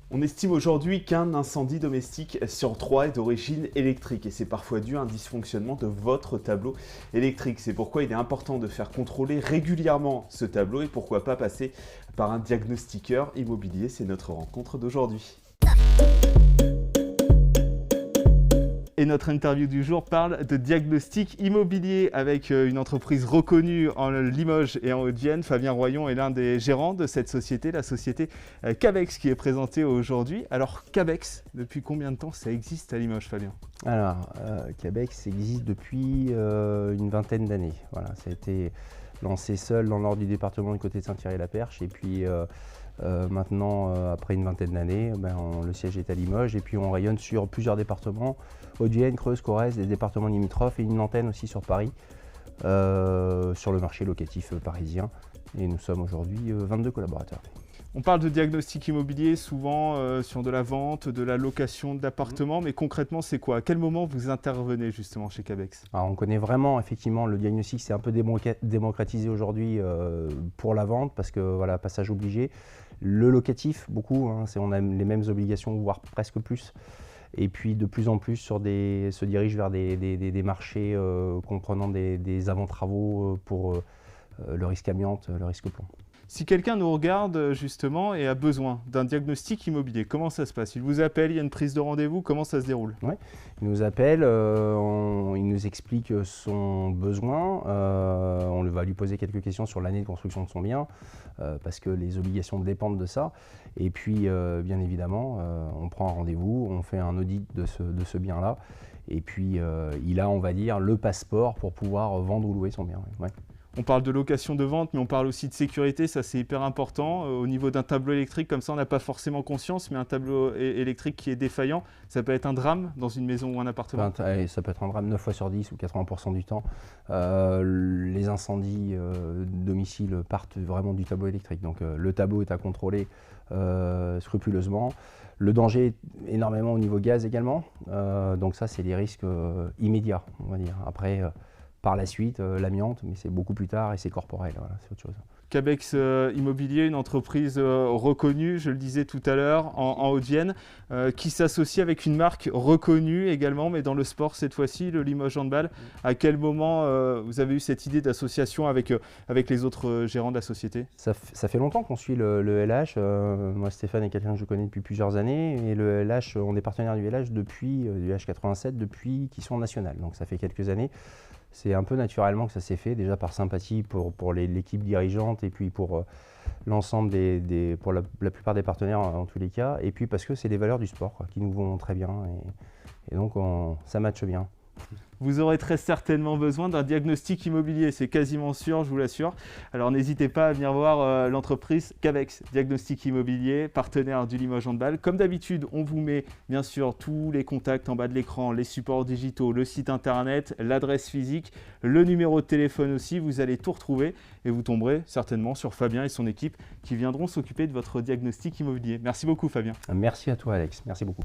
On estime aujourd'hui qu'un incendie domestique sur 3 est d'origine électrique et c'est parfois dû à un dysfonctionnement de votre tableau électrique. C'est pourquoi il est important de faire contrôler régulièrement ce tableau et pourquoi pas passer par un diagnostiqueur immobilier. C'est notre rencontre d'aujourd'hui. Et notre interview du jour parle de diagnostic immobilier avec une entreprise reconnue en Limoges et en Haute-Vienne. Fabien Royon est l'un des gérants de cette société, la société Cabex, qui est présentée aujourd'hui. Alors Cabex, depuis combien de temps ça existe à Limoges, Fabien? Alors, Cabex existe depuis une vingtaine d'années. Voilà, ça a été lancé seul dans le nord du département du côté de Saint-Thierry-la-Perche. Et puis maintenant, après une vingtaine d'années, le siège est à Limoges et puis on rayonne sur plusieurs départements, Haute-Vienne, Creuse, Corrèze, des départements limitrophes et une antenne aussi sur Paris, sur le marché locatif parisien. Et nous sommes aujourd'hui 22 collaborateurs. On parle de diagnostic immobilier souvent sur de la vente, de la location d'appartements, mais concrètement c'est quoi? À quel moment vous intervenez justement chez Cabex? Alors on connaît vraiment effectivement le diagnostic, c'est un peu démocratisé aujourd'hui pour la vente parce que voilà, passage obligé. Le locatif, beaucoup, on a les mêmes obligations, voire presque plus. Et puis de plus en plus se dirige vers des marchés comprenant des avant-travaux pour le risque amiante, le risque plomb. Si quelqu'un nous regarde justement et a besoin d'un diagnostic immobilier, comment ça se passe? Il vous appelle, il y a une prise de rendez-vous, comment ça se déroule? Ouais. Il nous appelle, il nous explique son besoin, on va lui poser quelques questions sur l'année de construction de son bien, parce que les obligations dépendent de ça. Et puis bien évidemment, on prend un rendez-vous, on fait un audit de ce bien-là, et puis il a, on va dire, le passeport pour pouvoir vendre ou louer son bien. Ouais. On parle de location de vente, mais on parle aussi de sécurité, ça c'est hyper important. Au niveau d'un tableau électrique, comme ça on n'a pas forcément conscience, mais un tableau électrique qui est défaillant, ça peut être un drame dans une maison ou un appartement. Ça peut être un drame 9 fois sur 10 ou 80% du temps. Les incendies de domicile partent vraiment du tableau électrique, donc le tableau est à contrôler scrupuleusement. Le danger est énormément au niveau gaz également, donc ça c'est des risques immédiats, on va dire. Après, par la suite, l'amiante, mais c'est beaucoup plus tard et c'est corporel, voilà, c'est autre chose. Cabex Immobilier, une entreprise reconnue, je le disais tout à l'heure, en Haute-Vienne, qui s'associe avec une marque reconnue également, mais dans le sport cette fois-ci, le Limoges Handball. À quel moment vous avez eu cette idée d'association avec les autres gérants de la société? Ça fait longtemps qu'on suit le LH. Moi, Stéphane est quelqu'un que je connais depuis plusieurs années. Et le LH, on est partenaire du LH depuis, du H87, depuis qu'ils sont en national. Donc ça fait quelques années. C'est un peu naturellement que ça s'est fait, déjà par sympathie pour l'équipe dirigeante et puis pour l'ensemble pour la plupart des partenaires en tous les cas. Et puis parce que c'est les valeurs du sport qui nous vont très bien et donc ça matche bien. Vous aurez très certainement besoin d'un diagnostic immobilier, c'est quasiment sûr, je vous l'assure. Alors n'hésitez pas à venir voir l'entreprise Cabex, diagnostic immobilier, partenaire du Limoges Handball. Comme d'habitude, on vous met bien sûr tous les contacts en bas de l'écran, les supports digitaux, le site internet, l'adresse physique, le numéro de téléphone aussi, vous allez tout retrouver et vous tomberez certainement sur Fabien et son équipe qui viendront s'occuper de votre diagnostic immobilier. Merci beaucoup Fabien. Merci à toi Alex, merci beaucoup.